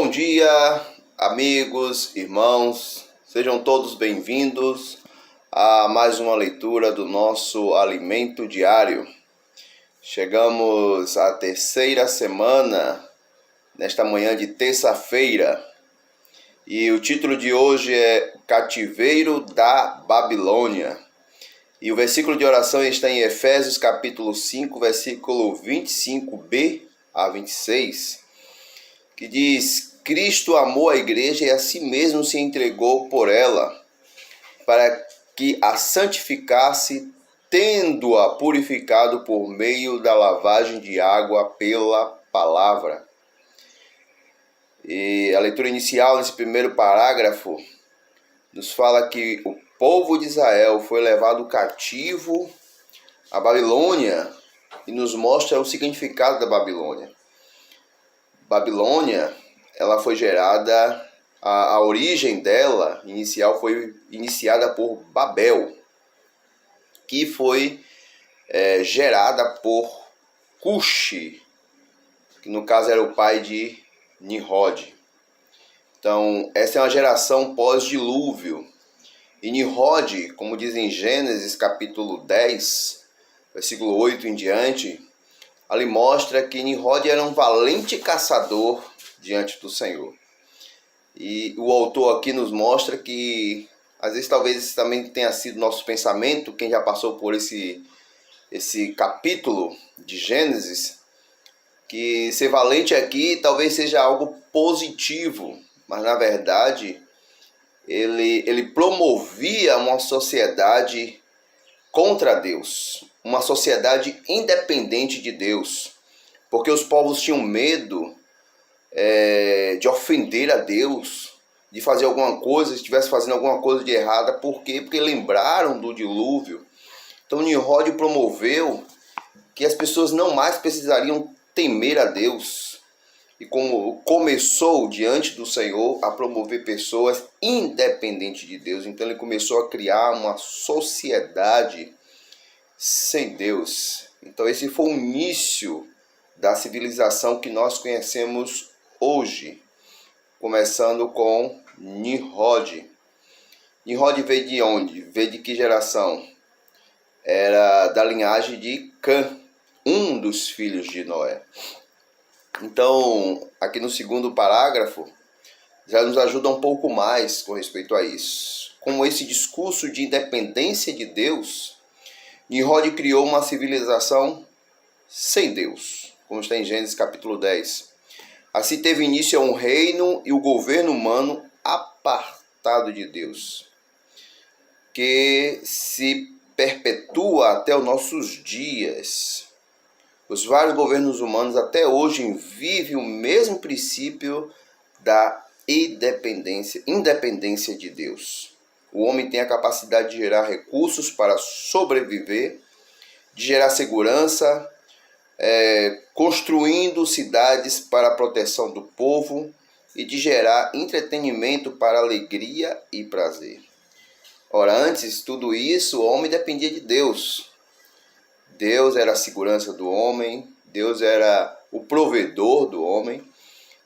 Bom dia, amigos, irmãos, sejam todos bem-vindos a mais uma leitura do nosso Alimento Diário. Chegamos à terceira semana, nesta manhã de terça-feira, e o título de hoje é Cativeiro da Babilônia. E o versículo de oração está em Efésios capítulo 5, versículo 25b a 26, que diz: Cristo amou a igreja e a si mesmo se entregou por ela, para que a santificasse, tendo-a purificado por meio da lavagem de água pela palavra. E a leitura inicial nesse primeiro parágrafo nos fala que o povo de Israel foi levado cativo à Babilônia e nos mostra o significado da Babilônia. Babilônia, ela foi gerada, a origem dela inicial foi iniciada por Babel, que foi gerada por Cuxi, que no caso era o pai de Nimrod. Então, essa é uma geração pós-dilúvio. E Nimrod, como diz em Gênesis capítulo 10, versículo 8 em diante, ali mostra que Nimrod era um valente caçador diante do Senhor. E o autor aqui nos mostra que, às vezes, talvez esse também tenha sido nosso pensamento, quem já passou por esse capítulo de Gênesis, que ser valente aqui talvez seja algo positivo, mas na verdade ele promovia uma sociedade contra Deus, uma sociedade independente de Deus, porque os povos tinham medo de ofender a Deus, de fazer alguma coisa, se estivesse fazendo alguma coisa de errada. Por quê? Porque lembraram do dilúvio. Então Nimrod promoveu que as pessoas não mais precisariam temer a Deus, e como começou diante do Senhor a promover pessoas independentes de Deus. Então ele começou a criar uma sociedade sem Deus. Então esse foi o início da civilização que nós conhecemos hoje, começando com Nimrod. Nimrod veio de onde? Veio de que geração? Era da linhagem de Cã, um dos filhos de Noé. Então, aqui no segundo parágrafo, já nos ajuda um pouco mais com respeito a isso. Com esse discurso de independência de Deus, Nimrod criou uma civilização sem Deus, como está em Gênesis capítulo 10. Assim teve início um reino e o governo humano apartado de Deus, que se perpetua até os nossos dias. Os vários governos humanos até hoje vivem o mesmo princípio da independência de Deus. O homem tem a capacidade de gerar recursos para sobreviver, de gerar segurança, construindo cidades para a proteção do povo e de gerar entretenimento para alegria e prazer. Ora, antes de tudo isso, o homem dependia de Deus. Deus era a segurança do homem, Deus era o provedor do homem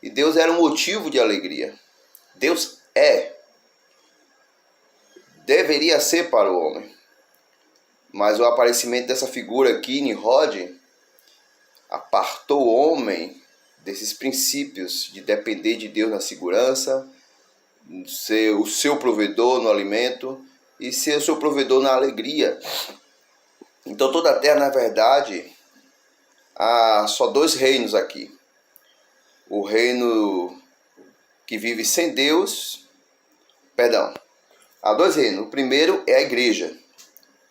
e Deus era um motivo de alegria. Deus deveria ser para o homem. Mas o aparecimento dessa figura aqui, Nimrod, apartou o homem desses princípios de depender de Deus na segurança, ser o seu provedor no alimento e ser o seu provedor na alegria. Então toda a terra, na verdade, há só dois reinos aqui. O reino que vive sem Deus, há dois reinos. O primeiro é a igreja,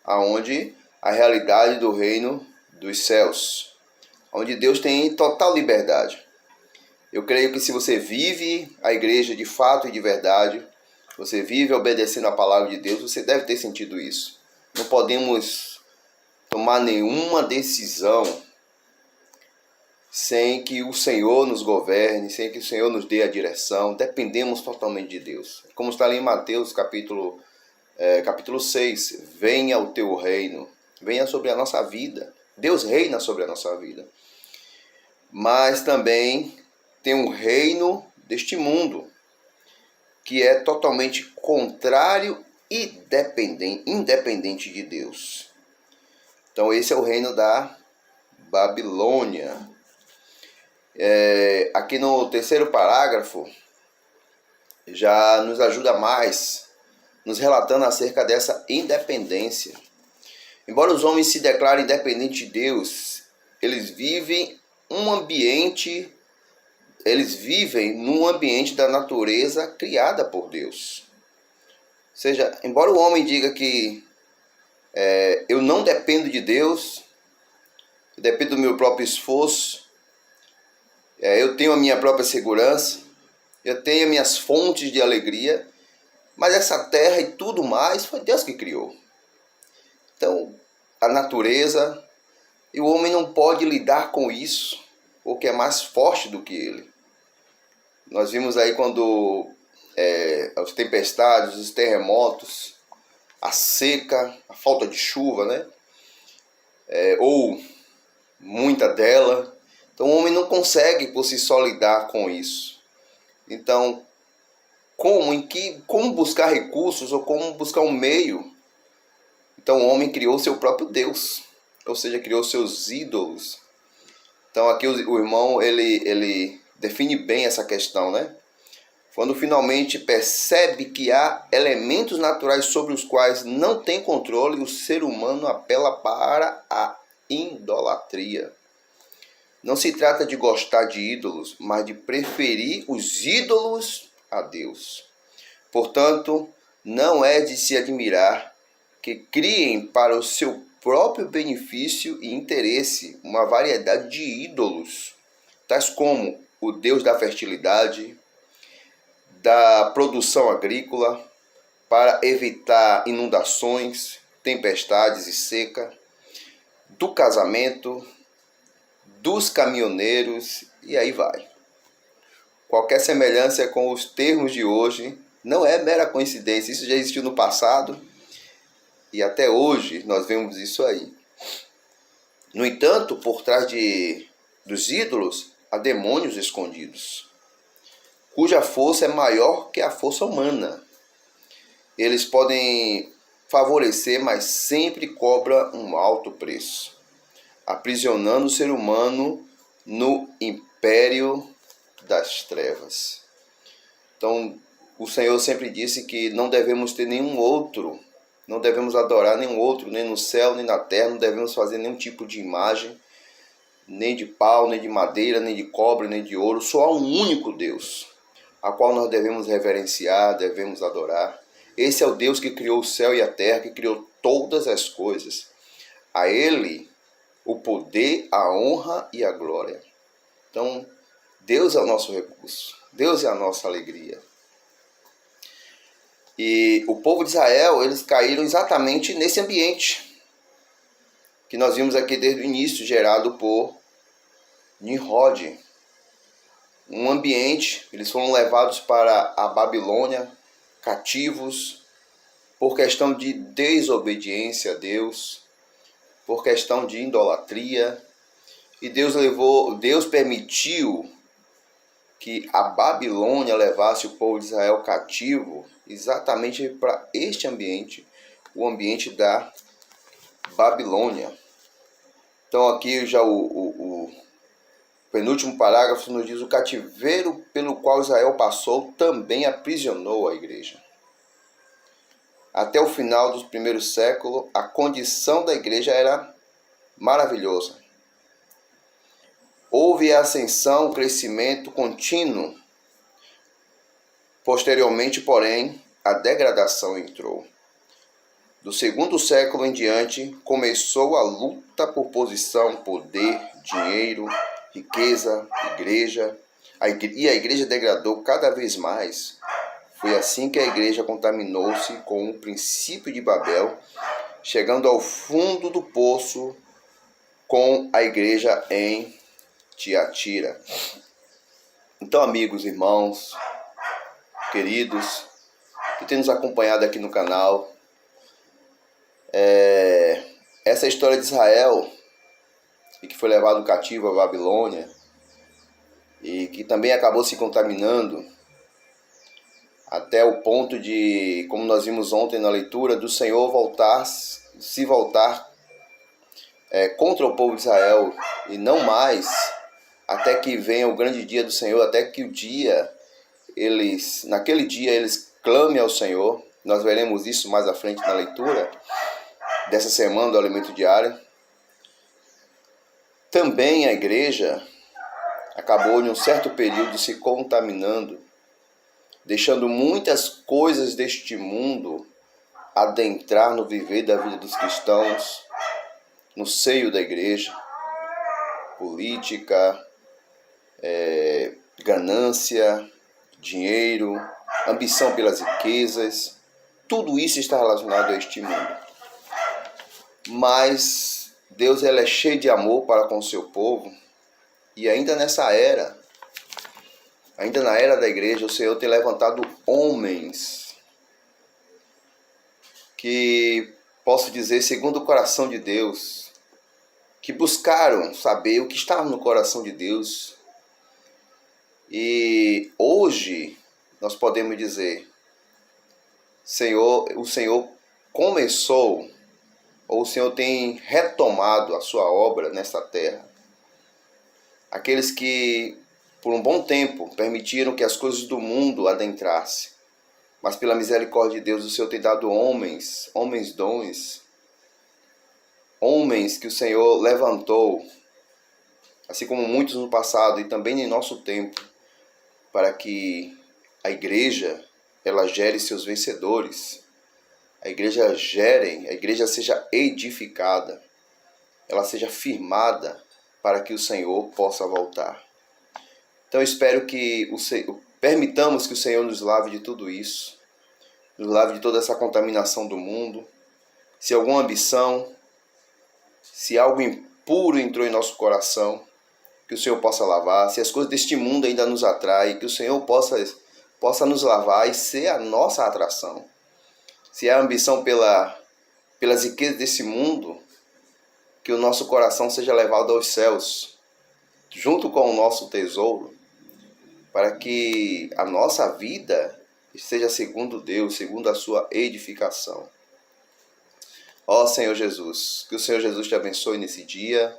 onde a realidade do reino dos céus, onde Deus tem total liberdade. Eu creio que se você vive a igreja de fato e de verdade, você vive obedecendo a palavra de Deus, você deve ter sentido isso. Não podemos tomar nenhuma decisão sem que o Senhor nos governe, sem que o Senhor nos dê a direção. Dependemos totalmente de Deus. Como está ali em Mateus capítulo 6, venha o teu reino, venha sobre a nossa vida. Deus reina sobre a nossa vida. Mas também tem um reino deste mundo, que é totalmente contrário e independente de Deus. Então esse é o reino da Babilônia. Aqui no terceiro parágrafo já nos ajuda mais, nos relatando acerca dessa independência. Embora os homens se declarem independentes de Deus, eles vivem num ambiente da natureza criada por Deus. Ou seja, embora o homem diga que eu não dependo de Deus, eu dependo do meu próprio esforço, eu tenho a minha própria segurança, eu tenho minhas fontes de alegria, mas essa terra e tudo mais foi Deus que criou. Então, a natureza, e o homem não pode lidar com isso, porque é mais forte do que ele. Nós vimos aí quando as tempestades, os terremotos, a seca, a falta de chuva, né? Ou muita dela. Então o homem não consegue por si só lidar com isso. Então, como buscar recursos ou como buscar um meio? Então o homem criou seu próprio Deus, ou seja, criou seus ídolos. Então aqui o irmão ele define bem essa questão, né? Quando finalmente percebe que há elementos naturais sobre os quais não tem controle, o ser humano apela para a idolatria. Não se trata de gostar de ídolos, mas de preferir os ídolos a Deus. Portanto, não é de se admirar que criem para o seu próprio benefício e interesse uma variedade de ídolos, tais como o Deus da fertilidade, da produção agrícola, para evitar inundações, tempestades e seca, do casamento, dos caminhoneiros, e aí vai. Qualquer semelhança com os termos de hoje não é mera coincidência, isso já existiu no passado e até hoje nós vemos isso aí. No entanto, por trás dos ídolos há demônios escondidos, cuja força é maior que a força humana. Eles podem favorecer, mas sempre cobram um alto preço, aprisionando o ser humano no império das trevas. Então, o Senhor sempre disse que não devemos ter nenhum outro, não devemos adorar nenhum outro, nem no céu, nem na terra, não devemos fazer nenhum tipo de imagem, nem de pau, nem de madeira, nem de cobre, nem de ouro. Só há um único Deus, a qual nós devemos reverenciar, devemos adorar. Esse é o Deus que criou o céu e a terra, que criou todas as coisas. A Ele o poder, a honra e a glória. Então, Deus é o nosso recurso. Deus é a nossa alegria. E o povo de Israel, eles caíram exatamente nesse ambiente que nós vimos aqui desde o início, gerado por Nimrod. Um ambiente, eles foram levados para a Babilônia, cativos, por questão de desobediência a Deus, por questão de idolatria, e Deus permitiu que a Babilônia levasse o povo de Israel cativo exatamente para este ambiente, o ambiente da Babilônia. Então aqui já o penúltimo parágrafo nos diz: o cativeiro pelo qual Israel passou também aprisionou a igreja. Até o final do primeiro século, a condição da igreja era maravilhosa. Houve a ascensão, o crescimento contínuo. Posteriormente, porém, a degradação entrou. Do segundo século em diante, começou a luta por posição, poder, dinheiro, riqueza, igreja. E a igreja degradou cada vez mais. Foi assim que a igreja contaminou-se com o princípio de Babel, chegando ao fundo do poço com a igreja em Tiatira. Então, amigos, irmãos, queridos, que têm nos acompanhado aqui no canal, essa história de Israel, e que foi levado cativo à Babilônia, e que também acabou se contaminando, até o ponto de, como nós vimos ontem na leitura, do Senhor se voltar contra o povo de Israel e não mais, até que venha o grande dia do Senhor, até que naquele dia eles clamem ao Senhor. Nós veremos isso mais à frente na leitura dessa semana do Alimento Diário. Também a igreja acabou em um certo período se contaminando, deixando muitas coisas deste mundo adentrar no viver da vida dos cristãos, no seio da igreja. Política, ganância, dinheiro, ambição pelas riquezas, tudo isso está relacionado a este mundo. Mas Deus é cheio de amor para com o seu povo, e ainda nessa era, ainda na era da igreja, o Senhor tem levantado homens que, posso dizer, segundo o coração de Deus, que buscaram saber o que estava no coração de Deus. E hoje nós podemos dizer, o Senhor começou, ou o Senhor tem retomado a sua obra nesta terra. Aqueles que por um bom tempo permitiram que as coisas do mundo adentrassem, mas pela misericórdia de Deus o Senhor tem dado homens dons, homens que o Senhor levantou, assim como muitos no passado e também em nosso tempo, para que a igreja ela gere seus vencedores, a igreja seja edificada, ela seja firmada para que o Senhor possa voltar. Então eu espero que permitamos que o Senhor nos lave de tudo isso, nos lave de toda essa contaminação do mundo. Se alguma ambição, se algo impuro entrou em nosso coração, que o Senhor possa lavar. Se as coisas deste mundo ainda nos atraem, que o Senhor possa nos lavar e ser a nossa atração. Se há ambição pelas riquezas desse mundo, que o nosso coração seja levado aos céus, junto com o nosso tesouro, para que a nossa vida seja segundo Deus, segundo a sua edificação. Ó Senhor Jesus, que o Senhor Jesus te abençoe nesse dia,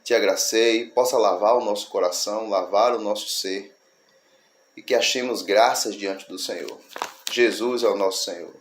te agracie, possa lavar o nosso coração, lavar o nosso ser, e que achemos graças diante do Senhor. Jesus é o nosso Senhor.